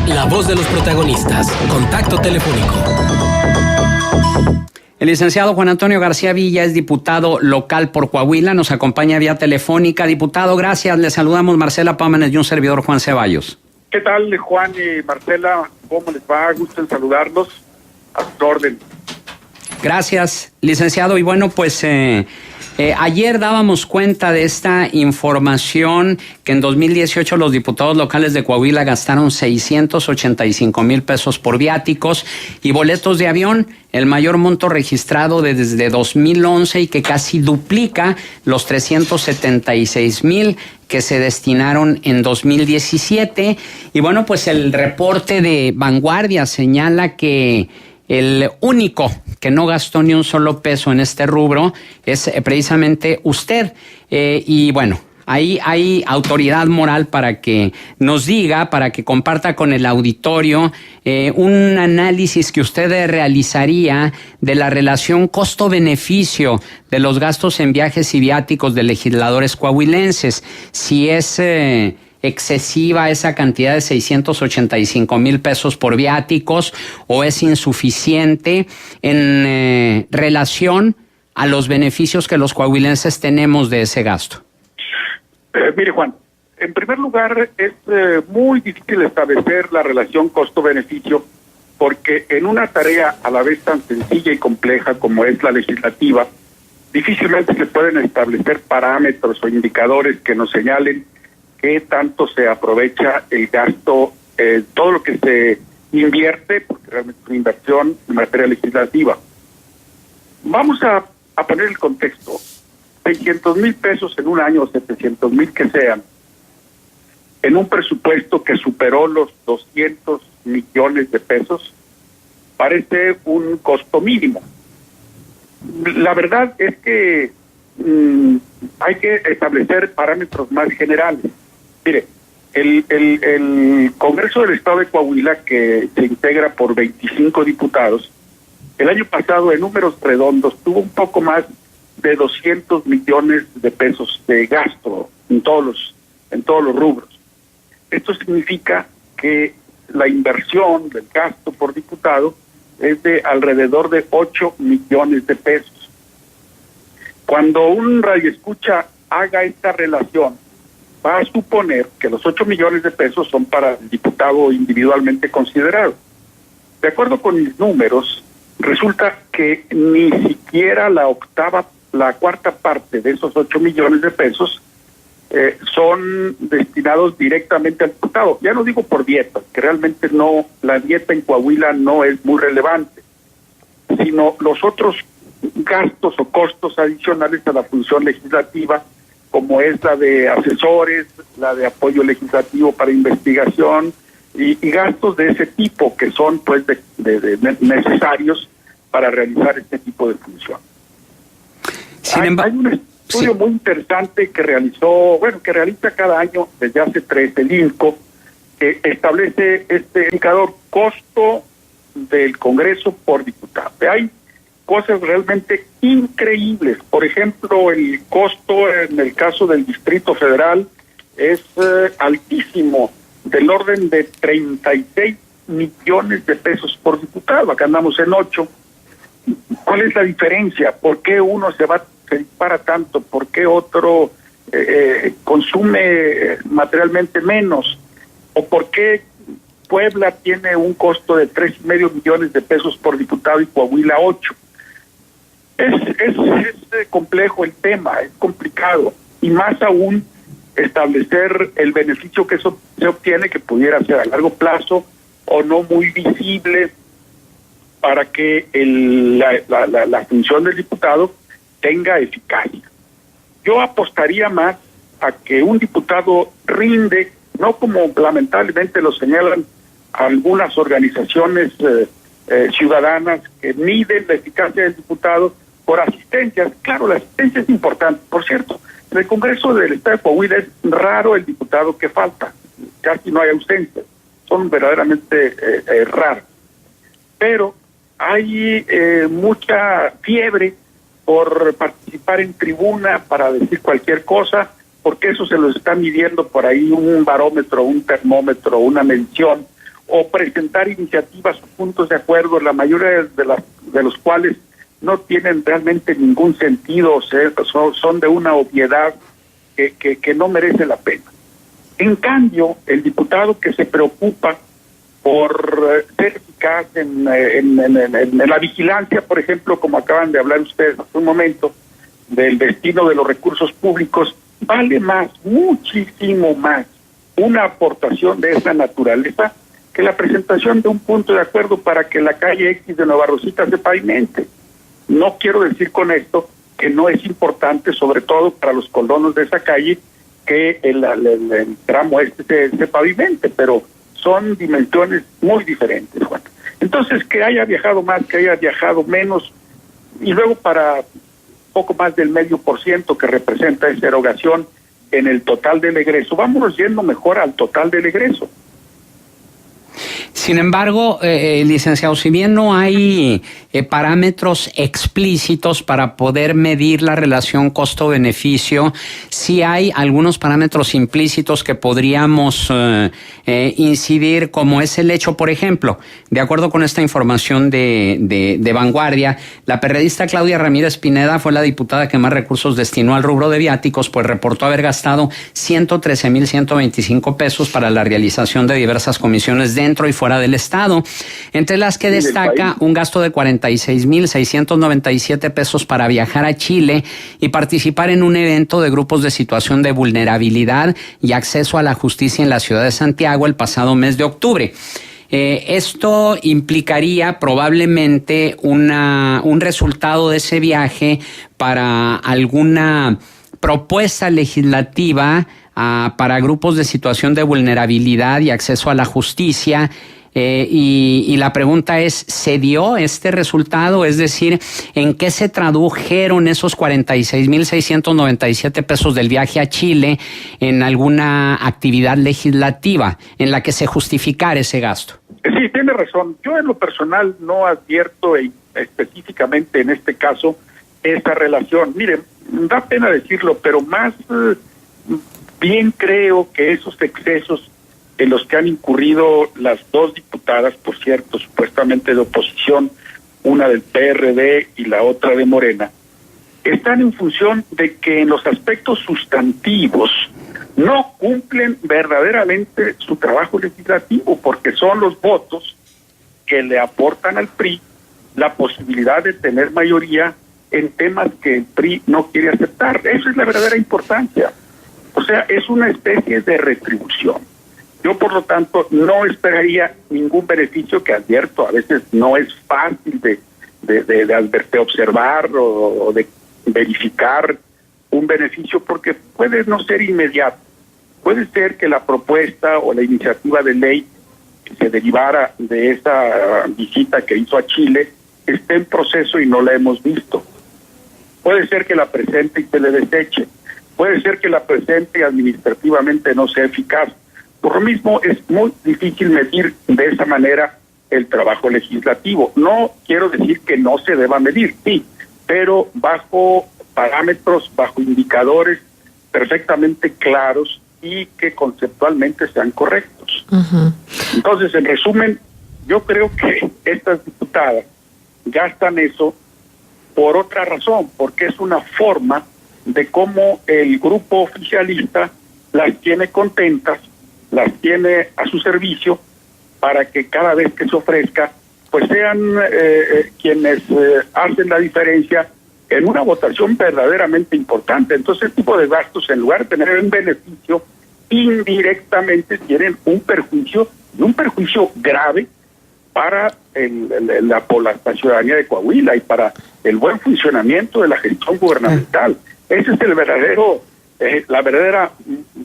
La voz de los protagonistas. Contacto telefónico. El licenciado Juan Antonio García Villa es diputado local por Coahuila. Nos acompaña vía telefónica. Diputado, gracias. Le saludamos Marcela Pámanes y un servidor, Juan Ceballos. ¿Qué tal, Juan y Marcela? ¿Cómo les va? Gusto en saludarlos. A su orden. Gracias, licenciado. Y bueno, pues ayer dábamos cuenta de esta información que en 2018 los diputados locales de Coahuila gastaron 685,000 pesos por viáticos y boletos de avión, el mayor monto registrado desde 2011 y que casi duplica los 376,000 que se destinaron en 2017. Y bueno, pues el reporte de Vanguardia señala que el único que no gastó ni un solo peso en este rubro es precisamente usted. Y bueno, ahí hay autoridad moral para que nos diga, para que comparta con el auditorio un análisis que usted realizaría de la relación costo-beneficio de los gastos en viajes y viáticos de legisladores coahuilenses. Si es excesiva esa cantidad de 685,000 pesos por viáticos o es insuficiente en relación a los beneficios que los coahuilenses tenemos de ese gasto. Mire, Juan, en primer lugar es muy difícil establecer la relación costo-beneficio porque en una tarea a la vez tan sencilla y compleja como es la legislativa, difícilmente se pueden establecer parámetros o indicadores que nos señalen qué tanto se aprovecha el gasto, todo lo que se invierte, porque realmente es una inversión en materia legislativa. Vamos a poner el contexto. 600,000 pesos en un año, o 700,000 que sean, en un presupuesto que superó los 200 millones de pesos, parece un costo mínimo. La verdad es que hay que establecer parámetros más generales. Mire, el Congreso del Estado de Coahuila, que se integra por 25 diputados, el año pasado en números redondos tuvo un poco más de 200 millones de pesos de gasto en todos los rubros. Esto significa que la inversión del gasto por diputado es de alrededor de 8 millones de pesos. Cuando un radioescucha haga esta relación, va a suponer que los 8 millones de pesos son para el diputado individualmente considerado. De acuerdo con mis números, resulta que ni siquiera la cuarta parte de esos 8 millones de pesos son destinados directamente al diputado. Ya no digo por dieta, que realmente no, la dieta en Coahuila no es muy relevante, sino los otros gastos o costos adicionales a la función legislativa, como es la de asesores, la de apoyo legislativo para investigación y gastos de ese tipo que son pues necesarios para realizar este tipo de función. Hay un estudio muy interesante que realiza cada año desde hace 3 el INCO, que establece este indicador costo del Congreso por diputado. Hay cosas realmente increíbles. Por ejemplo, el costo en el caso del Distrito Federal es altísimo, del orden de 36 millones de pesos por diputado. Acá andamos en 8. ¿Cuál es la diferencia? ¿Por qué uno se dispara tanto? ¿Por qué otro consume materialmente menos? ¿O por qué Puebla tiene un costo de 3,5 millones de pesos por diputado y Coahuila 8? Es complejo el tema, es complicado, y más aún establecer el beneficio que eso se obtiene, que pudiera ser a largo plazo o no muy visible, para que la función del diputado tenga eficacia. Yo apostaría más a que un diputado rinde, no como lamentablemente lo señalan algunas organizaciones ciudadanas que miden la eficacia del diputado por asistencias. Claro, la asistencia es importante. Por cierto, en el Congreso del Estado de Coahuila es raro el diputado que falta, casi no hay ausencia, son verdaderamente raros. Pero hay mucha fiebre por participar en tribuna, para decir cualquier cosa, porque eso se los está midiendo por ahí un barómetro, un termómetro, una medición, o presentar iniciativas o puntos de acuerdo, la mayoría de los cuales no tienen realmente ningún sentido, o sea, son de una obviedad que no merece la pena. En cambio, el diputado que se preocupa por ser eficaz en la vigilancia, por ejemplo, como acaban de hablar ustedes hace un momento, del destino de los recursos públicos, vale más, muchísimo más, una aportación de esa naturaleza que la presentación de un punto de acuerdo para que la calle X de Nueva Rosita se pavimente. No quiero decir con esto que no es importante, sobre todo para los colonos de esa calle, que el tramo se pavimente, pero son dimensiones muy diferentes, Juan. Entonces, que haya viajado más, que haya viajado menos, y luego para poco más del 0,5% que representa esa erogación en el total del egreso, vámonos yendo mejor al total del egreso. Sin embargo, licenciado, si bien no hay parámetros explícitos para poder medir la relación costo-beneficio, sí hay algunos parámetros implícitos que podríamos incidir, como es el hecho, por ejemplo, de acuerdo con esta información de Vanguardia, la perredista Claudia Ramírez Pineda fue la diputada que más recursos destinó al rubro de viáticos, pues reportó haber gastado 113,125 pesos para la realización de diversas comisiones dentro y fuera del Estado, entre las que destaca un gasto de 46,697 pesos para viajar a Chile y participar en un evento de grupos de situación de vulnerabilidad y acceso a la justicia en la ciudad de Santiago el pasado mes de octubre. Esto implicaría probablemente un resultado de ese viaje para alguna propuesta legislativa para grupos de situación de vulnerabilidad y acceso a la justicia. Y la pregunta es, ¿se dio este resultado? Es decir, ¿en qué se tradujeron esos 46,697 pesos del viaje a Chile en alguna actividad legislativa en la que se justificara ese gasto? Sí, tiene razón. Yo en lo personal no advierto específicamente en este caso esa relación. Miren, da pena decirlo, pero más bien creo que esos excesos en los que han incurrido las dos diputadas, por cierto, supuestamente de oposición, una del PRD y la otra de Morena, están en función de que en los aspectos sustantivos no cumplen verdaderamente su trabajo legislativo, porque son los votos que le aportan al PRI la posibilidad de tener mayoría en temas que el PRI no quiere aceptar. Esa es la verdadera importancia. O sea, es una especie de retribución. Yo, por lo tanto, no esperaría ningún beneficio, que advierto, a veces no es fácil de observar o de verificar un beneficio, porque puede no ser inmediato. Puede ser que la propuesta o la iniciativa de ley que se derivara de esa visita que hizo a Chile esté en proceso y no la hemos visto. Puede ser que la presente y se le deseche. Puede ser que la presente y administrativamente no sea eficaz. Por lo mismo, es muy difícil medir de esa manera el trabajo legislativo. No quiero decir que no se deba medir, sí, pero bajo parámetros, bajo indicadores perfectamente claros y que conceptualmente sean correctos. Uh-huh. Entonces, en resumen, yo creo que estas diputadas gastan eso por otra razón, porque es una forma de cómo el grupo oficialista las tiene contentas, las tiene a su servicio, para que cada vez que se ofrezca, pues sean quienes hacen la diferencia en una votación verdaderamente importante. Entonces, este tipo de gastos, en lugar de tener un beneficio, indirectamente tienen un perjuicio, y un perjuicio grave para la ciudadanía de Coahuila y para el buen funcionamiento de la gestión gubernamental. Ese es la verdadera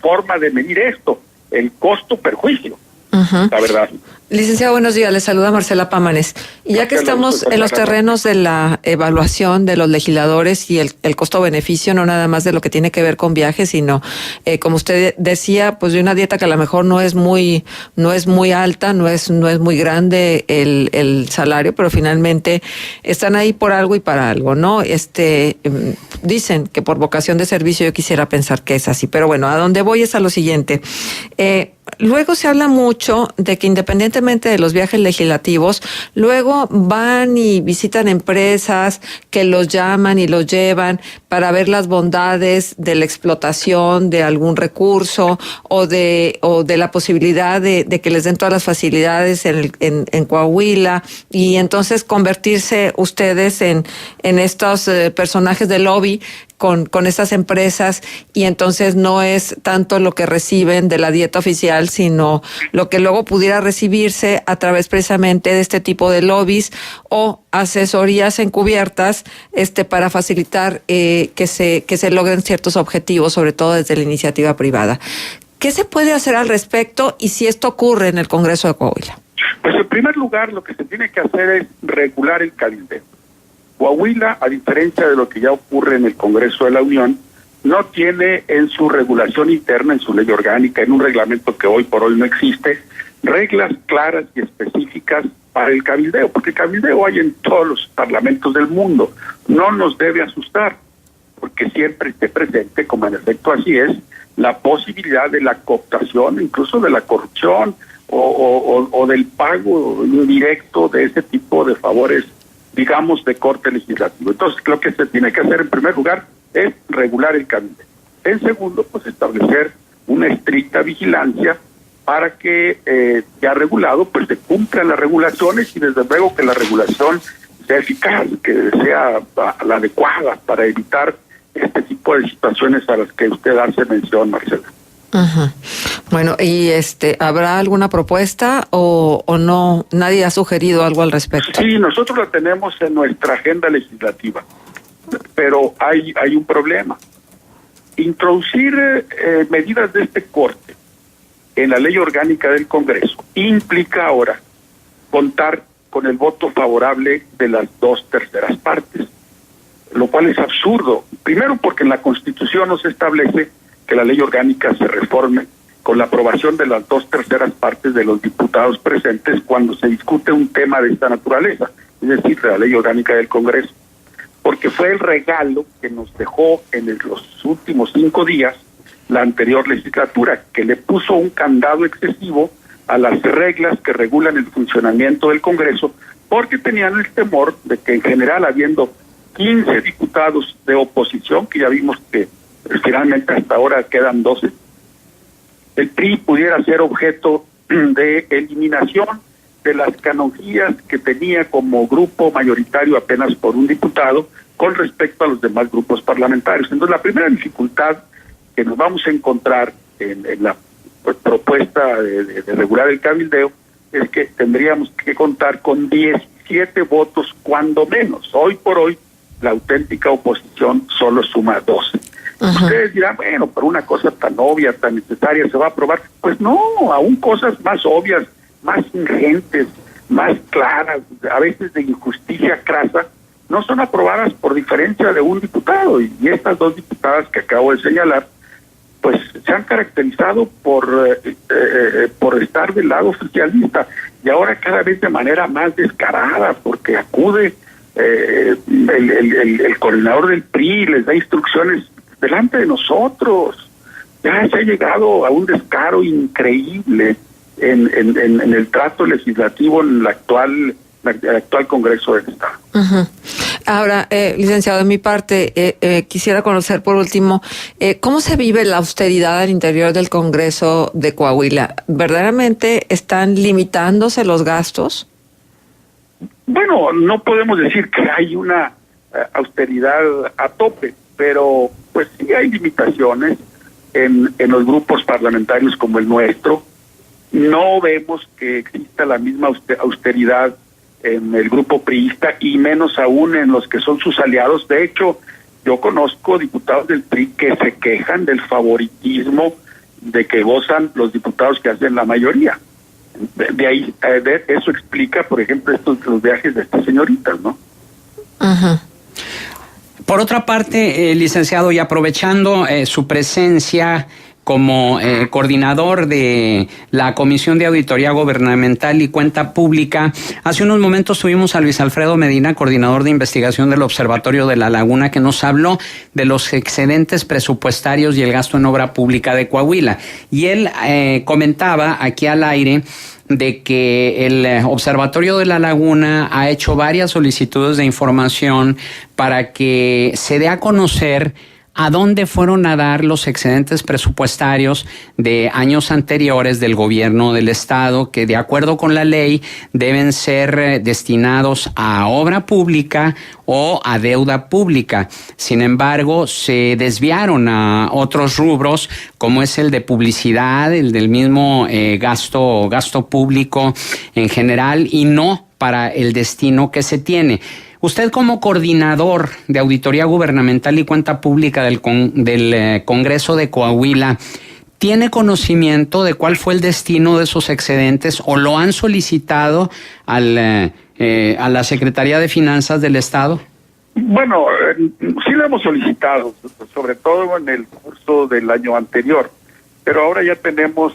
forma de medir esto, el costo-perjuicio, uh-huh. La verdad. Licenciado, buenos días. Le saluda Marcela Pámanes. Y ya que estamos en los terrenos de la evaluación de los legisladores y el costo-beneficio, no nada más de lo que tiene que ver con viajes, sino, como usted decía, pues de una dieta que a lo mejor no es muy alta, no es muy grande el salario, pero finalmente están ahí por algo y para algo, ¿no? Dicen que por vocación de servicio, yo quisiera pensar que es así, pero bueno, a donde voy es a lo siguiente. luego se habla mucho de que independientemente de los viajes legislativos, luego van y visitan empresas que los llaman y los llevan para ver las bondades de la explotación de algún recurso o de la posibilidad de que les den todas las facilidades en Coahuila, y entonces convertirse ustedes en estos personajes de lobby con estas empresas, y entonces no es tanto lo que reciben de la dieta oficial, sino lo que luego pudiera recibirse a través precisamente de este tipo de lobbies o asesorías encubiertas para facilitar que se logren ciertos objetivos, sobre todo desde la iniciativa privada. ¿Qué se puede hacer al respecto y si esto ocurre en el Congreso de Coahuila? Pues en primer lugar lo que se tiene que hacer es regular el cabildeo. Coahuila, a diferencia de lo que ya ocurre en el Congreso de la Unión, no tiene en su regulación interna, en su ley orgánica, en un reglamento que hoy por hoy no existe, reglas claras y específicas para el cabildeo, porque el cabildeo hay en todos los parlamentos del mundo. No nos debe asustar, porque siempre esté presente, como en efecto así es, la posibilidad de la cooptación, incluso de la corrupción o del pago indirecto de ese tipo de favores, digamos, de corte legislativo. Entonces, lo que se tiene que hacer en primer lugar es regular el cabildeo. En segundo, pues establecer una estricta vigilancia para que, ya regulado, pues se cumplan las regulaciones y desde luego que la regulación sea eficaz, que sea la adecuada para evitar este tipo de situaciones a las que usted hace mención, Marcela. Ajá. Bueno, ¿y habrá alguna propuesta o no? ¿Nadie ha sugerido algo al respecto? Sí, nosotros la tenemos en nuestra agenda legislativa, pero hay un problema. Introducir medidas de este corte en la ley orgánica del Congreso implica ahora contar con el voto favorable de las 2/3 partes, lo cual es absurdo. Primero, porque en la Constitución no se establece que la ley orgánica se reforme con la aprobación de las 2/3 partes de los diputados presentes cuando se discute un tema de esta naturaleza, es decir, de la ley orgánica del Congreso, porque fue el regalo que nos dejó en los últimos 5 días la anterior legislatura, que le puso un candado excesivo a las reglas que regulan el funcionamiento del Congreso, porque tenían el temor de que en general, habiendo 15 diputados de oposición, que ya vimos que finalmente hasta ahora quedan 12, el PRI pudiera ser objeto de eliminación de las canonjías que tenía como grupo mayoritario apenas por un diputado con respecto a los demás grupos parlamentarios. Entonces, la primera dificultad que nos vamos a encontrar en la propuesta de regular el cabildeo es que tendríamos que contar con 17 votos cuando menos. Hoy por hoy, la auténtica oposición solo suma 12. Ajá. Ustedes dirán, bueno, pero una cosa tan obvia, tan necesaria, ¿se va a aprobar? Pues no, aún cosas más obvias, más ingentes, más claras, a veces de injusticia crasa, no son aprobadas por diferencia de un diputado. Y estas 2 diputadas que acabo de señalar, pues se han caracterizado por estar del lado oficialista, y ahora cada vez de manera más descarada, porque acude el coordinador del PRI, les da instrucciones delante de nosotros. Ya se ha llegado a un descaro increíble en el trato legislativo en el actual Congreso del Estado. Uh-huh. Ahora, licenciado, de mi parte, quisiera conocer por último, ¿cómo se vive la austeridad al interior del Congreso de Coahuila? ¿Verdaderamente están limitándose los gastos? Bueno, no podemos decir que hay una austeridad a tope, pero pues sí hay limitaciones en los grupos parlamentarios como el nuestro. No vemos que exista la misma austeridad en el grupo priista y menos aún en los que son sus aliados. De hecho, yo conozco diputados del PRI que se quejan del favoritismo de que gozan los diputados que hacen la mayoría. De ahí, eso explica, por ejemplo, los viajes de estas señoritas, ¿no? Ajá. Por otra parte, licenciado, y aprovechando su presencia, como coordinador de la Comisión de Auditoría Gubernamental y Cuenta Pública. Hace unos momentos tuvimos a Luis Alfredo Medina, coordinador de investigación del Observatorio de la Laguna, que nos habló de los excedentes presupuestarios y el gasto en obra pública de Coahuila. Y él comentaba aquí al aire de que el Observatorio de la Laguna ha hecho varias solicitudes de información para que se dé a conocer a dónde fueron a dar los excedentes presupuestarios de años anteriores del gobierno del estado, que de acuerdo con la ley deben ser destinados a obra pública o a deuda pública. Sin embargo, se desviaron a otros rubros, como es el de publicidad, el del mismo gasto público en general, y no para el destino que se tiene. Usted, como coordinador de Auditoría Gubernamental y Cuenta Pública del Congreso de Coahuila, ¿tiene conocimiento de cuál fue el destino de esos excedentes o lo han solicitado a la Secretaría de Finanzas del Estado? Bueno, sí lo hemos solicitado, sobre todo en el curso del año anterior, pero ahora ya tenemos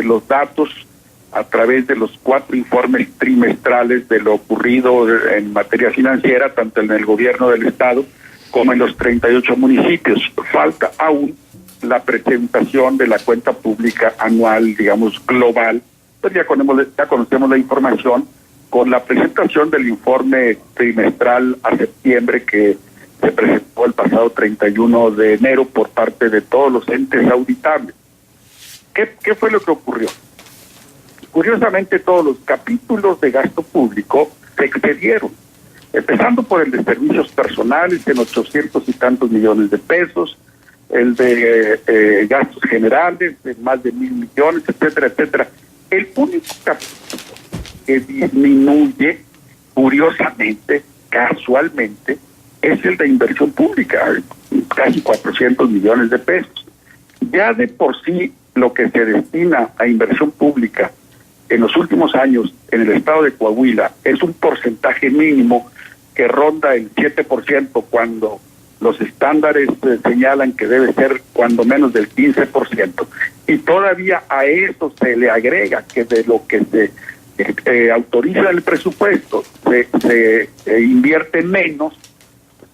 los datos a través de los 4 informes trimestrales de lo ocurrido en materia financiera, tanto en el gobierno del estado como en los 38 municipios. Falta aún la presentación de la cuenta pública anual, digamos, global. Pues ya conocemos la información con la presentación del informe trimestral a septiembre que se presentó el pasado 31 de enero por parte de todos los entes auditables. ¿Qué fue lo que ocurrió? Curiosamente, todos los capítulos de gasto público se excedieron, empezando por el de servicios personales en 800 y tantos millones de pesos, el de gastos generales en más de 1,000 millones, etcétera, etcétera. El único capítulo que disminuye, curiosamente, casualmente, es el de inversión pública, casi 400 millones de pesos. Ya de por sí, lo que se destina a inversión pública en los últimos años en el estado de Coahuila es un porcentaje mínimo que ronda el 7%, cuando los estándares señalan que debe ser cuando menos del 15%. Y todavía a eso se le agrega que de lo que se autoriza el presupuesto se invierte menos.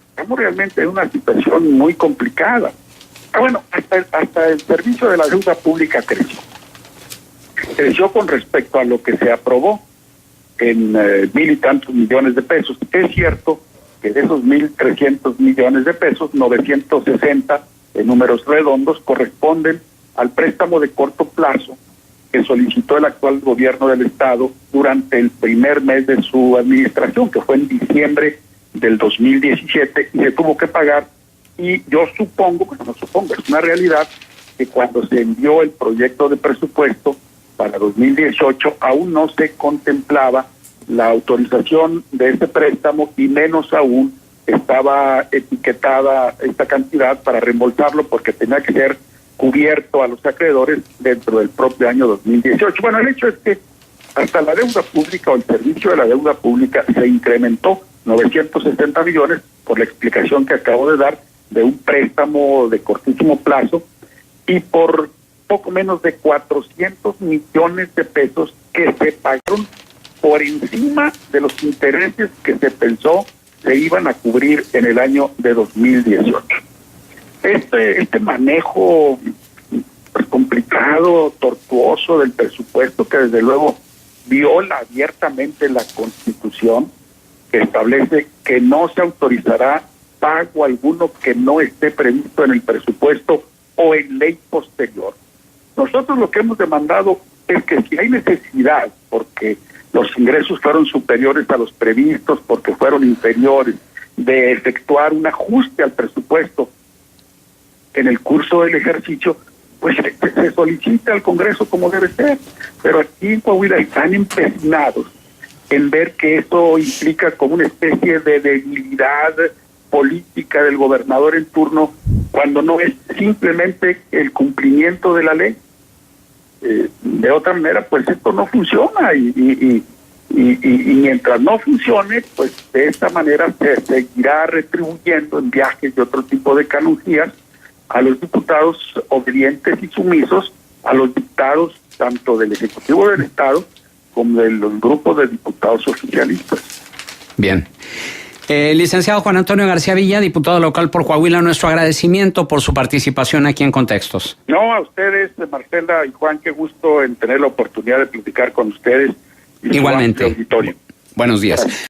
Estamos realmente en una situación muy complicada. Bueno, hasta el servicio de la deuda pública creció con respecto a lo que se aprobó en 1,000 y tantos millones de pesos. Es cierto que de esos 1,300 millones de pesos, 960 en números redondos corresponden al préstamo de corto plazo que solicitó el actual gobierno del estado durante el primer mes de su administración, que fue en diciembre del 2017, y se tuvo que pagar. Y yo supongo, bueno, no supongo, es una realidad, que cuando se envió el proyecto de presupuesto para 2018 aún no se contemplaba la autorización de este préstamo, y menos aún estaba etiquetada esta cantidad para reembolsarlo, porque tenía que ser cubierto a los acreedores dentro del propio año 2018. Bueno, el hecho es que hasta la deuda pública o el servicio de la deuda pública se incrementó 960 millones por la explicación que acabo de dar de un préstamo de cortísimo plazo, y por poco menos de 400 millones de pesos que se pagaron por encima de los intereses que se pensó se iban a cubrir en el año de 2018. Este manejo complicado, tortuoso del presupuesto, que desde luego viola abiertamente la Constitución, que establece que no se autorizará pago alguno que no esté previsto en el presupuesto o en ley posterior. Nosotros lo que hemos demandado es que si hay necesidad, porque los ingresos fueron superiores a los previstos, porque fueron inferiores, de efectuar un ajuste al presupuesto en el curso del ejercicio, pues se solicita al Congreso como debe ser. Pero aquí en Coahuila están empecinados en ver que esto implica como una especie de debilidad política del gobernador en turno, cuando no es simplemente el cumplimiento de la ley. De otra manera, pues esto no funciona, y mientras no funcione, pues de esta manera se seguirá retribuyendo en viajes y otro tipo de canonjías a los diputados obedientes y sumisos a los dictados tanto del Ejecutivo del Estado como de los grupos de diputados oficialistas. Bien. Licenciado Juan Antonio García Villa, diputado local por Coahuila, nuestro agradecimiento por su participación aquí en Contextos. No, a ustedes, Marcela y Juan, qué gusto en tener la oportunidad de platicar con ustedes. Y igualmente. Auditorio. Buenos días.